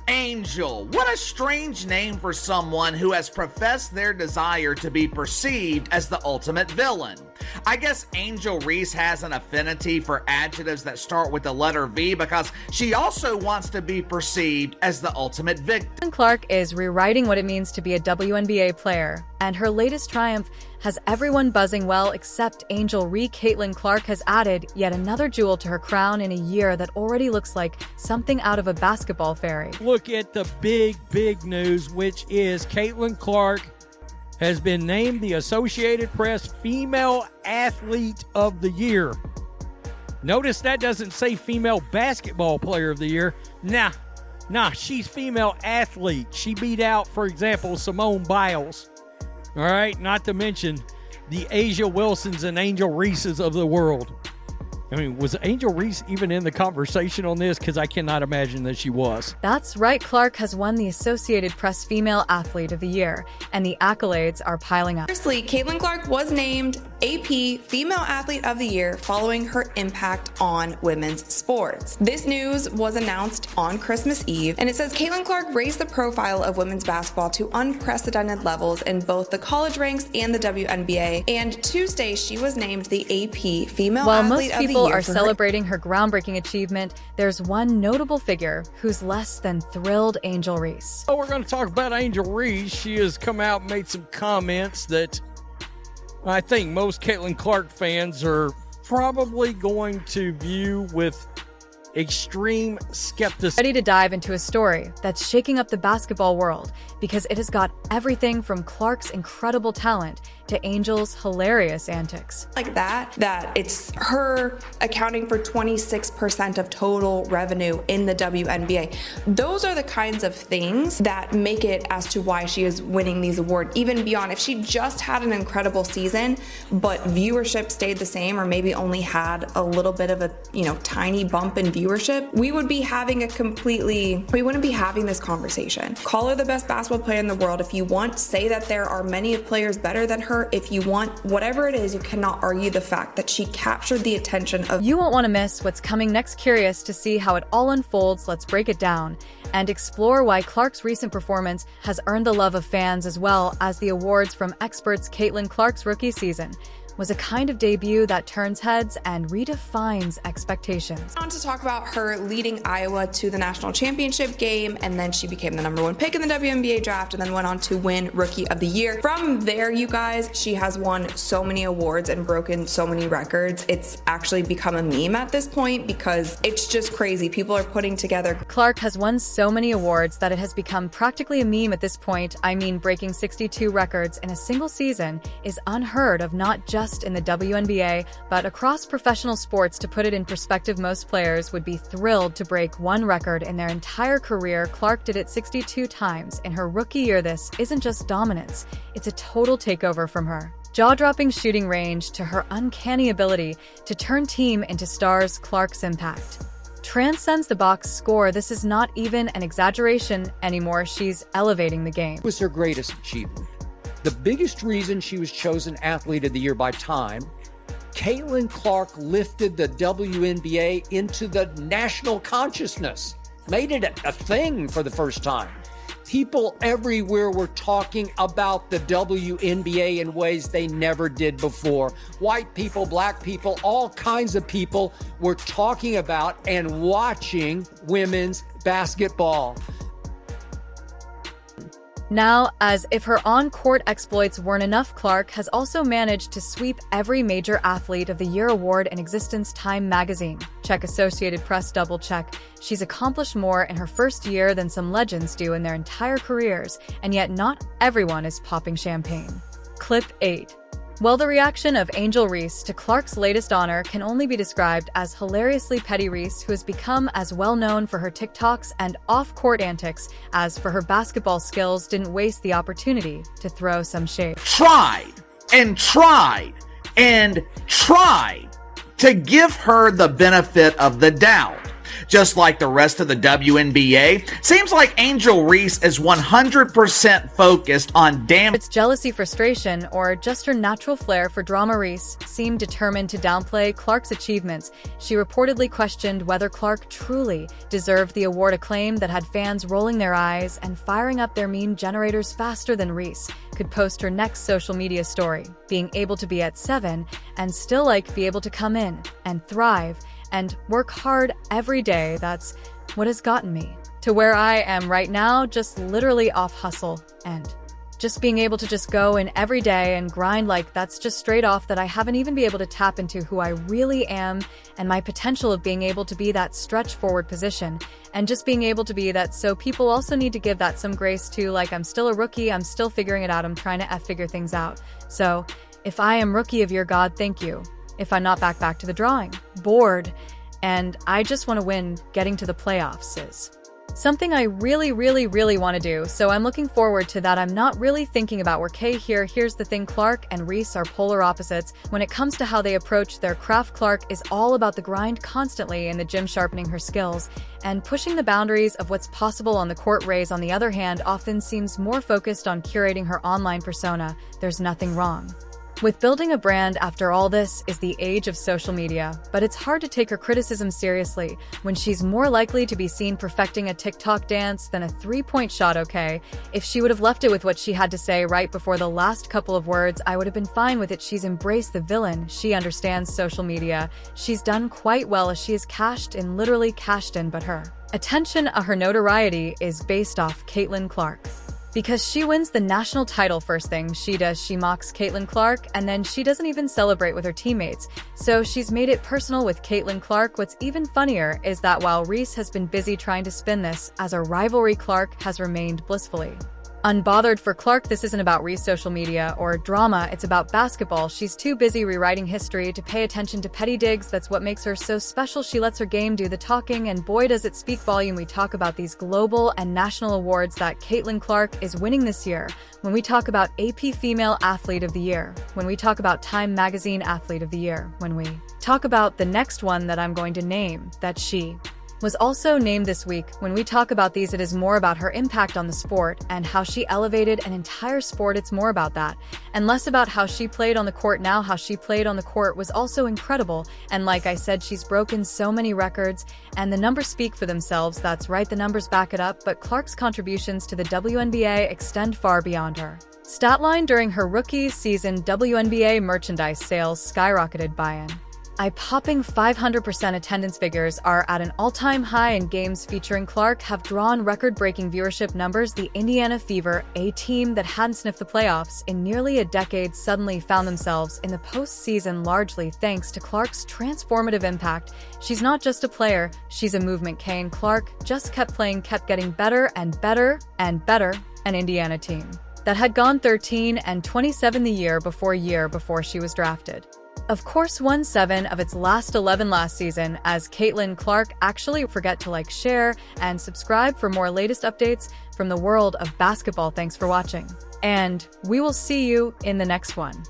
Angel. What a strange name for someone who has professed their desire to be perceived as the ultimate villain. I guess Angel Reese has an affinity for adjectives that start with the letter V because she also wants to be perceived as the ultimate victim. Clark is rewriting what it means to be a WNBA player, and her latest triumph has everyone buzzing well except Angel Reese. Caitlin Clark has added yet another jewel to her crown in a year that already looks like something out of a basketball fairy. Look at the big news, which is Caitlin Clark has been named the Associated Press Female Athlete of the Year. Notice that doesn't say Female Basketball Player of the Year. Nah, she's female athlete. She beat out, for example, Simone Biles. All right, not to mention the Asia Wilsons and Angel Reeses of the world. I mean, was Angel Reese even in the conversation on this? Because I cannot imagine that she was. That's right, Clark has won the Associated Press Female Athlete of the Year, and the accolades are piling up. Firstly, Caitlin Clark was named AP Female Athlete of the Year following her impact on women's sports. This news was announced on Christmas Eve, and it says Caitlin Clark raised the profile of women's basketball to unprecedented levels in both the college ranks and the WNBA, and Tuesday she was named the AP Female Athlete of the Year. While most people are celebrating her groundbreaking achievement, there's one notable figure who's less than thrilled: Angel Reese. Oh, we're going to talk about Angel Reese. She has come out and made some comments that I think most Caitlin Clark fans are probably going to view with extreme skepticism. Ready to dive into a story that's shaking up the basketball world because it has got everything from Clark's incredible talent to Angel's hilarious antics. Like that it's her accounting for 26% of total revenue in the WNBA. Those are the kinds of things that make it as to why she is winning these awards. Even beyond, if she just had an incredible season, but viewership stayed the same, or maybe only had a little bit of a, tiny bump in viewership, we wouldn't be having this conversation. Call her the best basketball player in the world if you want. Say that there are many players better than her if you want. Whatever it is, you cannot argue the fact that she captured the attention of— You won't want to miss what's coming next. Curious to see how it all unfolds? Let's break it down and explore why Clark's recent performance has earned the love of fans as well as the awards from experts. Caitlin Clark's rookie season was a kind of debut that turns heads and redefines expectations. I want to talk about her leading Iowa to the national championship game, and then she became the #1 pick in the WNBA draft and then went on to win Rookie of the Year. From there, you guys, she has won so many awards and broken so many records. It's actually become a meme at this point because it's just crazy. People are putting together— Clark has won so many awards that it has become practically a meme at this point. I mean, breaking 62 records in a single season is unheard of, not just in the WNBA, but across professional sports. To put it in perspective, most players would be thrilled to break one record in their entire career. Clark did it 62 times in her rookie year. This isn't just dominance, it's a total takeover from her jaw-dropping shooting range to her uncanny ability to turn team into stars. Clark's impact transcends the box score. This is not even an exaggeration anymore. She's elevating the game. It was her greatest achievement. The biggest reason she was chosen Athlete of the Year by Time, Caitlin Clark lifted the WNBA into the national consciousness, made it a thing for the first time. People everywhere were talking about the WNBA in ways they never did before. White people, black people, all kinds of people were talking about and watching women's basketball. Now, as if her on-court exploits weren't enough, Clark has also managed to sweep every major Athlete of the Year award in existence. Time magazine, check. Associated Press, double check. She's accomplished more in her first year than some legends do in their entire careers, and yet not everyone is popping champagne. Clip 8. Well, the reaction of Angel Reese to Clark's latest honor can only be described as hilariously petty. Reese, who has become as well known for her TikToks and off-court antics as for her basketball skills, didn't waste the opportunity to throw some shade. Tried to give her the benefit of the doubt. Just like the rest of the WNBA, seems like Angel Reese is 100% focused on It's jealousy, frustration, or just her natural flair for drama. Reese seemed determined to downplay Clark's achievements. She reportedly questioned whether Clark truly deserved the award, a claim that had fans rolling their eyes and firing up their meme generators faster than Reese could post her next social media story. Being able to be at 7 and still be able to come in and thrive and work hard every day, that's what has gotten me to where I am right now, just literally off hustle and just being able to just go in every day and grind, that's just straight off that I haven't even been able to tap into who I really am and my potential of being able to be that stretch forward position and just being able to be that. So people also need to give that some grace too. I'm still a rookie, I'm still figuring it out, I'm trying to figure things out. So if I am rookie of year, God, thank you. If I'm not back to the drawing board and I just want to win, getting to the playoffs is something I really want to do, so I'm looking forward to that. I'm not really thinking about work here. Here's the thing, Clark and Reese are polar opposites when it comes to how they approach their craft. Clark is all about the grind, constantly in the gym, sharpening her skills and pushing the boundaries of what's possible on the court. Reese, on the other hand, often seems more focused on curating her online persona. There's nothing wrong with building a brand. After all, this is the age of social media, but it's hard to take her criticism seriously when she's more likely to be seen perfecting a TikTok dance than a three-point shot. Okay, if she would have left it with what she had to say right before the last couple of words, I would have been fine with it. She's embraced the villain. She understands social media. She's done quite well as she has literally cashed in, but her attention, her notoriety is based off Caitlin Clark. Because she wins the national title, first thing she does, she mocks Caitlin Clark, and then she doesn't even celebrate with her teammates. So she's made it personal with Caitlin Clark. What's even funnier is that while Reese has been busy trying to spin this as a rivalry, Clark has remained blissfully unbothered. For Clark, this isn't about Reese social media or drama, it's about basketball. She's too busy rewriting history to pay attention to petty digs. That's what makes her so special. She lets her game do the talking, and boy does it speak volume. We talk about these global and national awards that Caitlin Clark is winning this year. When we talk about AP Female Athlete of the Year, when we talk about Time Magazine Athlete of the Year, when we talk about the next one that I'm going to name that she was also named this week. When we talk about these, it is more about her impact on the sport and how she elevated an entire sport. It's more about that and less about how she played on the court. Now, how she played on the court was also incredible. And like I said, she's broken so many records and the numbers speak for themselves. That's right, the numbers back it up. But Clark's contributions to the WNBA extend far beyond her stat line. During her rookie season, WNBA merchandise sales skyrocketed by an eye-popping 500%. Attendance figures are at an all-time high, and games featuring Clark have drawn record-breaking viewership numbers. The Indiana Fever, a team that hadn't sniffed the playoffs in nearly a decade, suddenly found themselves in the postseason, largely thanks to Clark's transformative impact. She's not just a player, she's a movement. Kane Clark just kept playing, kept getting better and better and better. An Indiana team that had gone 13-27 the year before she was drafted, of course, won 7 of its last 11 last season. As Caitlin Clark, actually forget to share, and subscribe for more latest updates from the world of basketball. Thanks for watching, and we will see you in the next one.